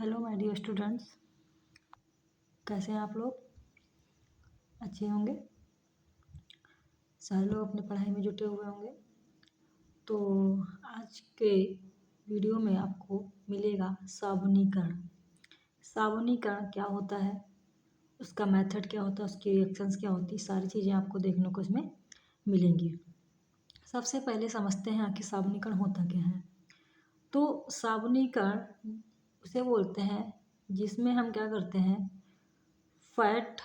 Hello my dear students, कैसे हैं आप लोग? अच्छे होंगे। सारे लोग अपनी पढ़ाई में जुटे हुए होंगे। तो आज के वीडियो में आपको मिलेगा साबुनीकरण। साबुनीकरण क्या होता है, उसका मेथड क्या होता है, उसकी रिएक्शंस क्या होती है, सारी चीज़ें आपको देखने को इसमें मिलेंगी। सबसे पहले समझते हैं कि साबुनीकरण होता क्या है। तो साबुनीकरण उसे बोलते हैं जिसमें हम क्या करते हैं, फैट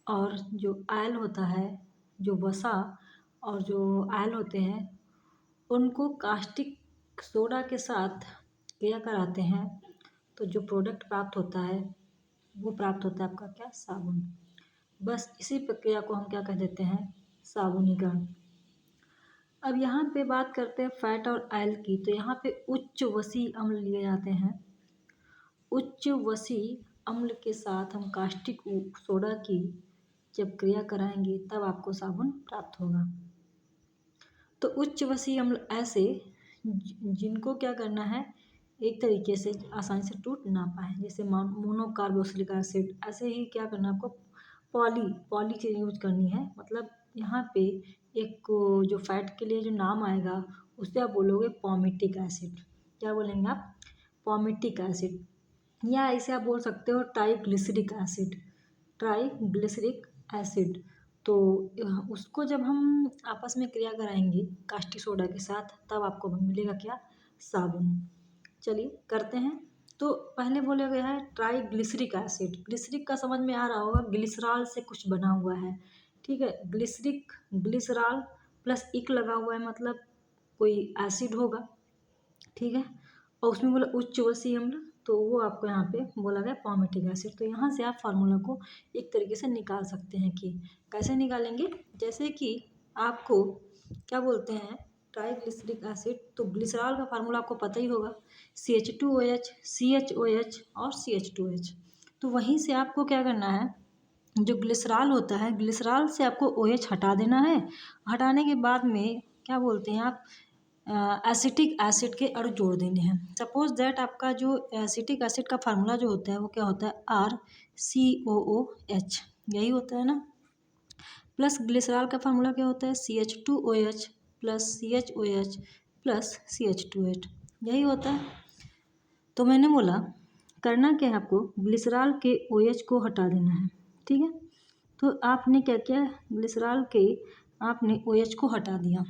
और जो ऑयल होता है, जो वसा और जो ऑयल होते हैं, उनको कास्टिक सोडा के साथ क्रिया कराते हैं। तो जो प्रोडक्ट प्राप्त होता है वो प्राप्त होता है आपका क्या, साबुन। बस इसी प्रक्रिया को हम क्या कह देते हैं, साबुनीकरण। अब यहाँ पे बात करते हैं फैट और ऑयल की। तो यहाँ पे उच्च वसी अम्ल लिए जाते हैं। उच्च वसी अम्ल के साथ हम कास्टिक सोडा की जब क्रिया कराएंगे तब आपको साबुन प्राप्त होगा। तो उच्च वसी अम्ल ऐसे जिनको क्या करना है, एक तरीके से आसानी से टूट ना पाए, जैसे मोनोकार्बोक्सिलिक एसिड। ऐसे ही क्या करना है आपको, पॉली की यूज करनी है। मतलब यहाँ पे एक जो फैट के लिए जो नाम आएगा उससे आप बोलोगे पॉमिटिक एसिड। क्या बोलेंगे आप, पॉमिटिक एसिड। या ऐसे आप बोल सकते हो ट्राइग्लिसरिक एसिड। ट्राइग्लिसरिक एसिड। तो उसको जब हम आपस में क्रिया कराएंगे कास्टिक सोडा के साथ तब आपको मिलेगा क्या, साबुन। चलिए करते हैं। तो पहले बोला गया है ट्राइग्लिसरिक एसिड। ग्लिसरिक का समझ में आ रहा होगा, ग्लिसरॉल से कुछ बना हुआ है, ठीक है। ग्लिसरॉल प्लस इक लगा हुआ है, मतलब कोई एसिड होगा, ठीक है। और उसमें बोला उच्च वसी अम्ल, तो वो आपको यहाँ पे बोला गया पॉमिटिक एसिड। तो यहाँ से आप फार्मूला को एक तरीके से निकाल सकते हैं कि कैसे निकालेंगे। जैसे कि आपको क्या बोलते हैं, ट्राइग्लिसरिक एसिड। तो ग्लिसरॉल का फार्मूला आपको पता ही होगा, CH2OH, CHOH और CH2H। तो वहीं से आपको क्या करना है, जो ग्लिसरॉल होता है, ग्लिसरॉल से आपको OH हटा देना है। हटाने के बाद में क्या बोलते हैं आप, एसिटिक एसिड के अणु जोड़ देने हैं। सपोज दैट आपका जो एसिटिक एसिड का फार्मूला जो होता है वो क्या होता है, RCOOH, यही होता है ना। प्लस ग्लिसरॉल का फार्मूला क्या होता है, CH2OH plus CHOH plus CH2H, यही होता है। तो मैंने बोला करना क्या है, आपको ग्लिसरॉल के OH को हटा देना है, ठीक है। तो आपने क्या किया, ग्लिसरॉल के आपने OH को हटा दिया,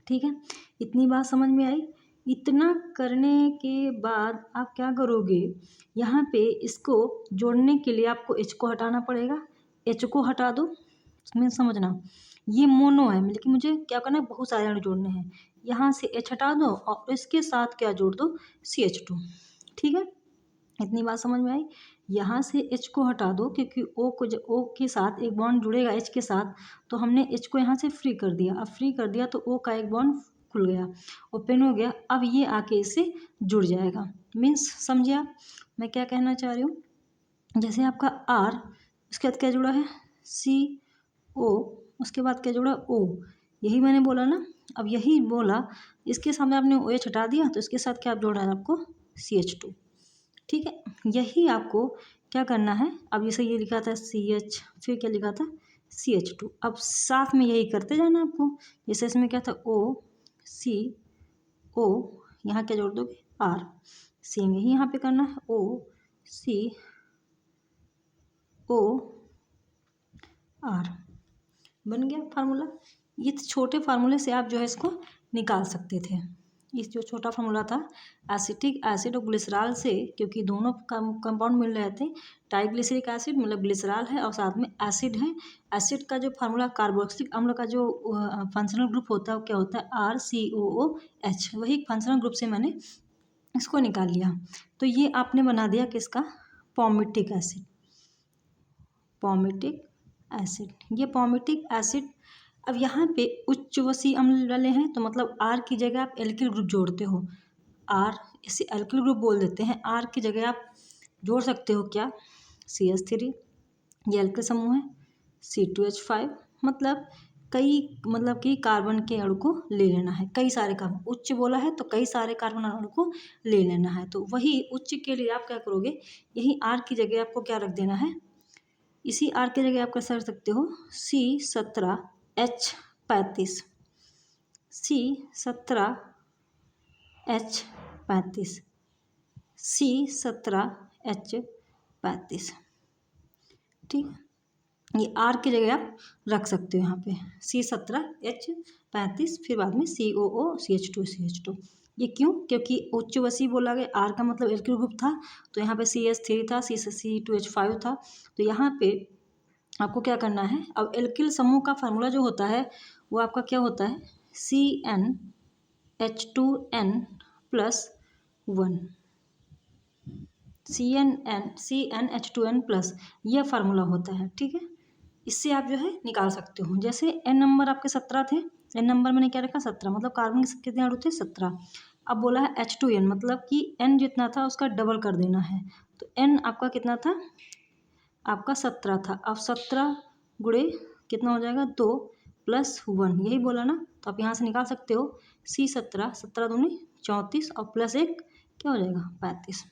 ठीक है। इतनी बात समझ में आई। इतना करने के बाद आप क्या करोगे, यहाँ पे इसको जोड़ने के लिए आपको H को हटाना पड़ेगा। H को हटा दो, इसमें समझना ये मोनो है, लेकिन मुझे क्या करना है, बहुत सारे अणु जोड़ने हैं। यहाँ से H हटा दो और इसके साथ क्या जोड़ दो, CH2, ठीक है। इतनी बात समझ में आई। यहाँ से H को हटा दो क्योंकि O के साथ एक बॉन्ड जुड़ेगा H के साथ, तो हमने H को यहाँ से फ्री कर दिया। अब फ्री कर दिया तो O का एक बॉन्ड खुल गया, ओपन हो गया। अब ये आके इससे जुड़ जाएगा। मीन्स समझे आप मैं क्या कहना चाह रही हूँ। जैसे आपका R, उसके बाद क्या जुड़ा है, CO, उसके बाद क्या जुड़ा, O, यही मैंने बोला ना। अब यही बोला, इसके सामने आपने OH हटा दिया तो इसके साथ क्या जोड़ा है आपको, CH2, ठीक है। यही आपको क्या करना है। अब जैसे ये लिखा था CH, फिर क्या लिखा था CH2, अब साथ में यही करते जाना आपको। जैसे इसमें क्या था OCO, यहाँ क्या जोड़ दोगे R, सेम यही यहाँ पे करना है OCO R, बन गया फार्मूला। ये छोटे फार्मूले से आप जो है इसको निकाल सकते थे। इस जो छोटा फार्मूला था एसिटिक एसिड और ग्लिसरॉल से, क्योंकि दोनों कंपाउंड मिल रहे थे। ट्राइग्लिसरिक एसिड मतलब ग्लिसरॉल है और साथ में एसिड है। एसिड का जो फार्मूला, कार्बोक्सिलिक अम्ल का जो फंक्शनल ग्रुप होता है वो क्या होता है, RCOOH। वही फंक्शनल ग्रुप से मैंने इसको निकाल लिया। तो ये आपने बना दिया किसका, पॉमिटिक एसिड। पॉमिटिक एसिड, ये पॉमिटिक एसिड। अब यहाँ पे उच्च वसी अम्ल वाले हैं तो मतलब R की जगह आप एल्किल ग्रुप जोड़ते हो, R, इसे एल्किल ग्रुप बोल देते हैं। R की जगह आप जोड़ सकते हो क्या, CH3, ये एल्किल समूह है, C2H5। मतलब कई मतलब कि कार्बन के अणु को ले लेना है, कई सारे कार्बन, उच्च बोला है तो कई सारे कार्बन अणु को ले लेना है। तो वही उच्च के लिए आप क्या करोगे, यही R की जगह आपको क्या रख देना है, इसी R की जगह आप कैसे रख सकते हो, C17H35, C17H35, C17H35, ठीक है। ये R की जगह आप रख सकते हो यहाँ पे C17H35, फिर बाद में COOCH2CH2। ये क्यों, क्योंकि उच्च वसी बोला गया, R का मतलब एल्किल ग्रुप था, तो यहाँ पे CH3 था, C2H5 था। तो यहाँ पे आपको क्या करना है, अब एल्किल समूह का फार्मूला जो होता है वो आपका क्या होता है, CnH2n+1, CnH2n+, यह फार्मूला होता है, ठीक है। इससे आप जो है निकाल सकते हो। जैसे n नंबर आपके 17 थे, n नंबर मैंने क्या रखा 17, मतलब कार्बन के कितने अणु थे 17। अब बोला है H2n, मतलब कि n जितना था उसका डबल कर देना है। तो n आपका कितना था, आपका 17 था। अब 17 गुणे कितना हो जाएगा 2 + 1, यही बोला ना। तो आप यहाँ से निकाल सकते हो C17, 17 दूनी 34 और +1 क्या हो जाएगा 35।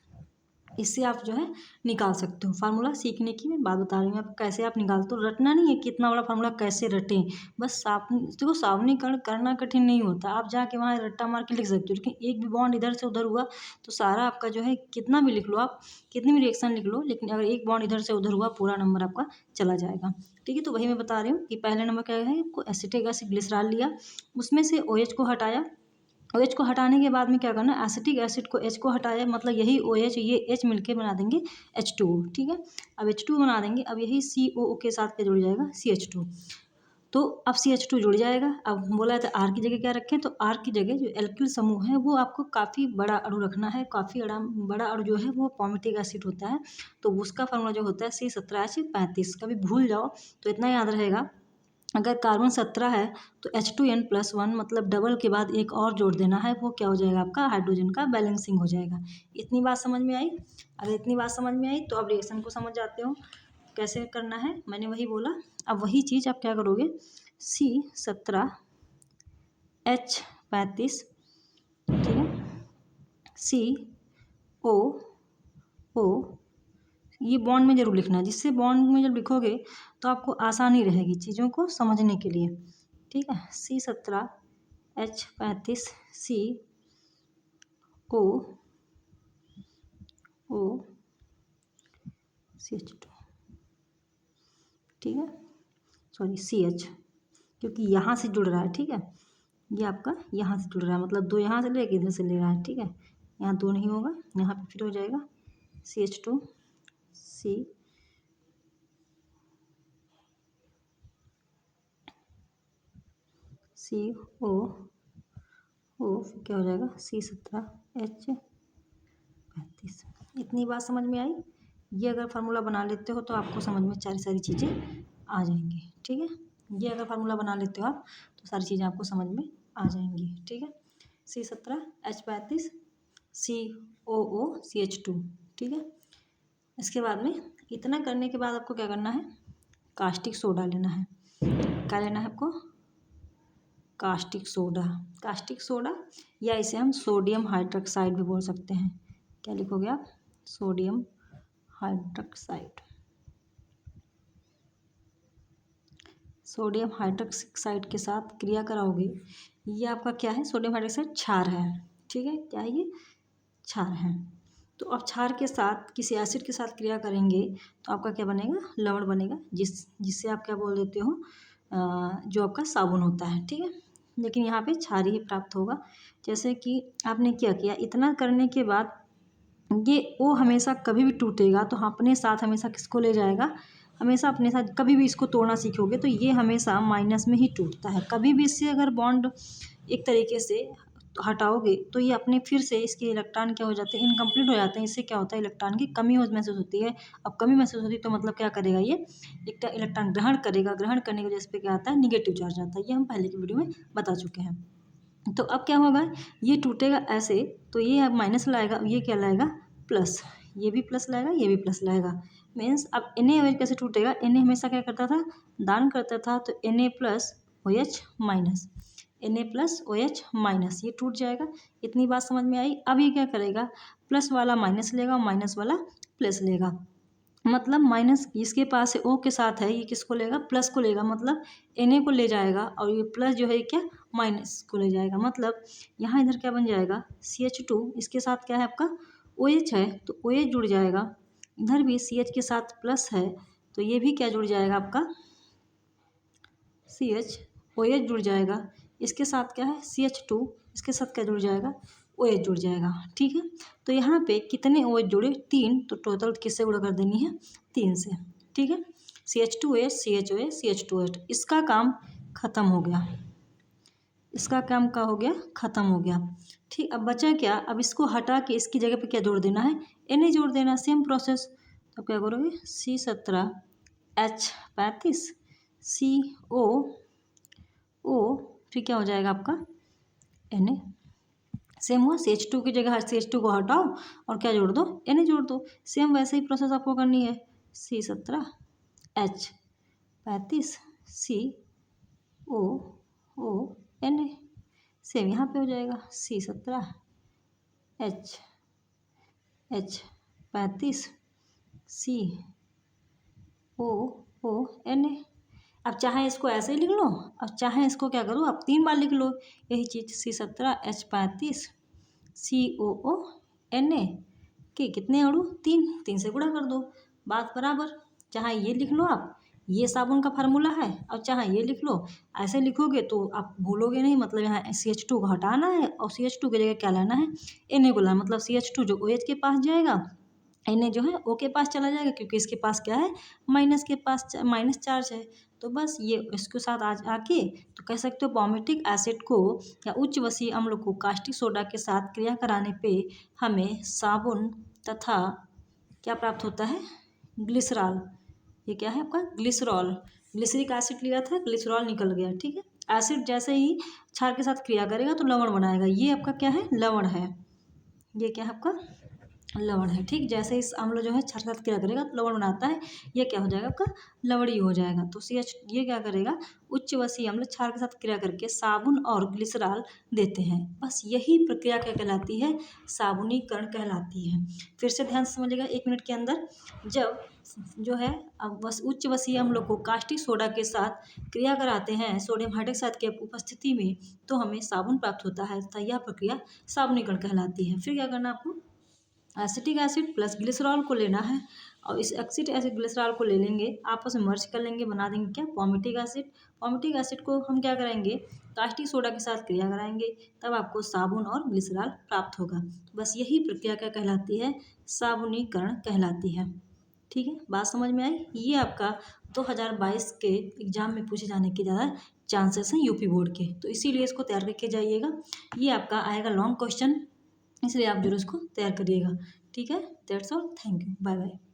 इससे आप जो है निकाल सकते हो। फार्मूला सीखने की मैं बात बता रही हूँ, आप कैसे आप निकालते हो, रटना नहीं है कितना बड़ा फार्मूला कैसे रटें, बस देखो सावनीकरण करना कठिन नहीं होता, आप जाके वहाँ रट्टा मार के लिख सकते हो। लेकिन एक भी बॉन्ड इधर से उधर हुआ तो सारा आपका जो है, कितना भी लिख लो आप, कितनी भी रिएक्शन लिख लो, लेकिन अगर एक बॉन्ड इधर से उधर हुआ पूरा नंबर आपका चला जाएगा, ठीक है। तो वही मैं बता रही हूँ कि पहले नंबर क्या है, एसिटिक एसिड ग्लिसरॉल लिया, उसमें से OH को हटाया, OH को हटाने के बाद में क्या करना, एसिटिक एसिड को H को हटाया, मतलब यही OH ये H मिलके बना देंगे H2O, ठीक है। अब H2 बना देंगे, अब यही COO के साथ क्या जुड़ जाएगा CH2। तो अब CH2 जुड़ जाएगा। अब बोला है तो R की जगह क्या रखें, तो R की जगह जो एल्किल समूह है वो आपको काफ़ी बड़ा अणु रखना है, काफ़ी बड़ा अणु जो है वो पॉमिटिक एसिड होता है। तो उसका फार्मूला जो होता है C17H35। कभी भूल जाओ तो इतना याद रहेगा, अगर कार्बन 17 है तो H2n+1 मतलब डबल के बाद एक और जोड़ देना है, वो क्या हो जाएगा आपका हाइड्रोजन का बैलेंसिंग हो जाएगा। इतनी बात समझ में आई, अगर इतनी बात समझ में आई तो आप रिएक्शन को समझ जाते हो कैसे करना है, मैंने वही बोला। अब वही चीज़ आप क्या करोगे, C17H35, ठीक है, COO, ये बॉन्ड में जरूर लिखना है, जिससे बॉन्ड में जब लिखोगे तो आपको आसानी रहेगी चीज़ों को समझने के लिए, ठीक है। C17H35 COOCH2, ठीक है, सॉरी CH, क्योंकि यहाँ से जुड़ रहा है, ठीक है, ये आपका यहाँ से जुड़ रहा है, मतलब 2 यहाँ से लेके इधर से ले रहा है, ठीक है। यहाँ 2 नहीं होगा, यहाँ पे फिर हो जाएगा CH2 COO, फिर क्या हो जाएगा C17H35। इतनी बात समझ में आई, ये अगर फार्मूला बना लेते हो तो आपको समझ में सारी चीज़ें आ जाएंगी, ठीक है। ये अगर फार्मूला बना लेते हो आप तो सारी चीज़ें आपको समझ में आ जाएंगी, ठीक है। C17H35 COOCH2, ठीक है। इसके बाद में इतना करने के बाद आपको क्या करना है, कास्टिक सोडा लेना है। क्या लेना है आपको, कास्टिक सोडा। कास्टिक सोडा या इसे हम सोडियम हाइड्रोक्साइड भी बोल सकते हैं। क्या लिखोगे आप, सोडियम हाइड्रोक्साइड। सोडियम हाइड्रोक्साइड के साथ क्रिया कराओगे, ये आपका क्या है, सोडियम हाइड्रोक्साइड क्षार है, ठीक है। क्या है ये, क्षार है। तो अब क्षार के साथ किसी एसिड के साथ क्रिया करेंगे तो आपका क्या बनेगा, लवण बनेगा, जिससे आप क्या बोल देते हो, जो आपका साबुन होता है, ठीक है। लेकिन यहाँ पे क्षार ही प्राप्त होगा। जैसे कि आपने क्या किया, इतना करने के बाद ये ओ हमेशा कभी भी टूटेगा तो अपने साथ हमेशा किसको ले जाएगा, हमेशा अपने साथ, कभी भी इसको तोड़ना सीखोगे तो ये हमेशा माइनस में ही टूटता है। कभी भी इससे अगर बॉन्ड एक तरीके से हटाओगे तो ये अपने फिर से इसके इलेक्ट्रॉन क्या हो जाते हैं, इनकम्प्लीट हो जाते हैं। इससे क्या होता है, इलेक्ट्रॉन की कमी हो महसूस होती है। अब कमी महसूस होती है तो मतलब क्या करेगा, ये एक इलेक्ट्रॉन ग्रहण करेगा, ग्रहण करने की वजह से क्या आता है, निगेटिव चार्ज आता है। ये हम पहले की वीडियो में बता चुके हैं। तो अब क्या होगा, ये टूटेगा ऐसे, तो ये अब माइनस लाएगा, ये क्या लाएगा प्लस, ये भी प्लस लाएगा, ये भी प्लस लाएगा। मीन्स अब Na कैसे टूटेगा, Na हमेशा क्या करता था, दान करता था, तो Na+ OH minus, Na plus OH minus, ये टूट जाएगा। इतनी बात समझ में आई। अब ये क्या करेगा, प्लस वाला माइनस लेगा, माइनस वाला प्लस लेगा। मतलब माइनस इसके पास है, O के साथ है, ये किसको लेगा, प्लस को लेगा, मतलब Na को ले जाएगा, और ये प्लस जो है क्या, माइनस को ले जाएगा। मतलब यहाँ इधर क्या बन जाएगा, CH2, इसके साथ क्या है आपका OH है, तो OH जुड़ जाएगा। इधर भी CH के साथ प्लस है, तो ये भी क्या जुड़ जाएगा आपका, CH, OH जुड़ जाएगा। इसके साथ क्या है CH2, इसके साथ क्या जुड़ जाएगा, OH जुड़ जाएगा। ठीक है, तो यहाँ पे कितने OH जुड़े, 3, तो टोटल किससे गुणा कर देनी है, 3 से। ठीक है, CH2OH CHOH CH2OH, इसका काम खत्म हो गया, इसका काम क्या हो गया, खत्म हो गया। ठीक, अब बचा क्या, अब इसको हटा के इसकी जगह पे क्या जोड़ देना है, Na जोड़ देना, सेम प्रोसेस। तो क्या करोगे, C17H35 CO, फिर क्या हो जाएगा आपका Na, सेम हुआ। CH2 की जगह CH2 को हटाओ और क्या जोड़ दो, Na जोड़ दो। सेम वैसे ही प्रोसेस आपको करनी है, C17H35 COONA, सेम यहाँ पे हो जाएगा, C17H35 COONA। अब चाहे इसको ऐसे ही लिख लो, अब चाहे इसको क्या करो, आप 3 बार लिख लो यही चीज़, C17H35 COONA के कितने अणु, 3 से गुणा कर दो, बात बराबर। चाहे ये लिख लो आप, ये साबुन का फार्मूला है, और चाहे ये लिख लो। ऐसे लिखोगे तो आप भूलोगे नहीं, मतलब यहाँ CH2 को हटाना है और CH2 की जगह क्या लाना है, Na को लाना। मतलब CH2 जो OH के पास जाएगा, Na जो है O के पास चला जाएगा, क्योंकि इसके पास क्या है, माइनस के पास माइनस चार्ज है। तो बस ये इसके साथ आज आके तो कह सकते हो पॉमेटिक एसिड को या उच्च वसीय अम्ल को कास्टिक सोडा के साथ क्रिया कराने पे हमें साबुन तथा क्या प्राप्त होता है, ग्लिसरॉल। ये क्या है आपका, ग्लिसरॉल। ग्लिसरिक एसिड लिया था, ग्लिसरॉल निकल गया। ठीक है, एसिड जैसे ही क्षार के साथ क्रिया करेगा तो लवण बनाएगा, ये आपका क्या है, लवण है। ये क्या है आपका, लवण है। ठीक, जैसे इस अम्ल जो है क्षार के साथ क्रिया करेगा तो लवण बनाता है, ये क्या हो जाएगा आपका, लवणी हो जाएगा। तो CH ये क्या करेगा, उच्च वसीय अम्ल क्षार के साथ क्रिया करके साबुन और ग्लिसरॉल देते हैं। बस यही प्रक्रिया क्या कहलाती है, साबुनीकरण कहलाती है। फिर से ध्यान से समझिएगा 1 मिनट के अंदर, जब जो है अब बस उच्च वसीय अम्लों को कास्टिक सोडा के साथ क्रिया कराते हैं सोडियम हाइड्रोक्साइड की उपस्थिति में, तो हमें साबुन प्राप्त होता है तथा यह प्रक्रिया साबुनीकरण कहलाती है। फिर क्या करना आपको, एसिटिक एसिड प्लस ग्लिसरॉल को लेना है, और इस एसिड एसिड ग्लिसरॉल को ले लेंगे, आपस में मर्ज कर लेंगे, बना देंगे क्या, पॉमेटिक एसिड। पॉमेटिक एसिड को हम क्या करेंगे, कास्टिक सोडा के साथ क्रिया कराएंगे, तब आपको साबुन और ग्लिसरॉल प्राप्त होगा। बस यही प्रक्रिया क्या कहलाती है, साबुनीकरण कहलाती है। ठीक है, बात समझ में आई। ये आपका 2022 के एग्जाम में पूछे जाने के ज़्यादा चांसेस हैं यूपी बोर्ड के, तो इसीलिए इसको तैयार करके जाइएगा। ये आपका आएगा लॉन्ग क्वेश्चन, इसलिए आप जरूर इसको तैयार करिएगा। ठीक है, that's all, thank you, bye bye.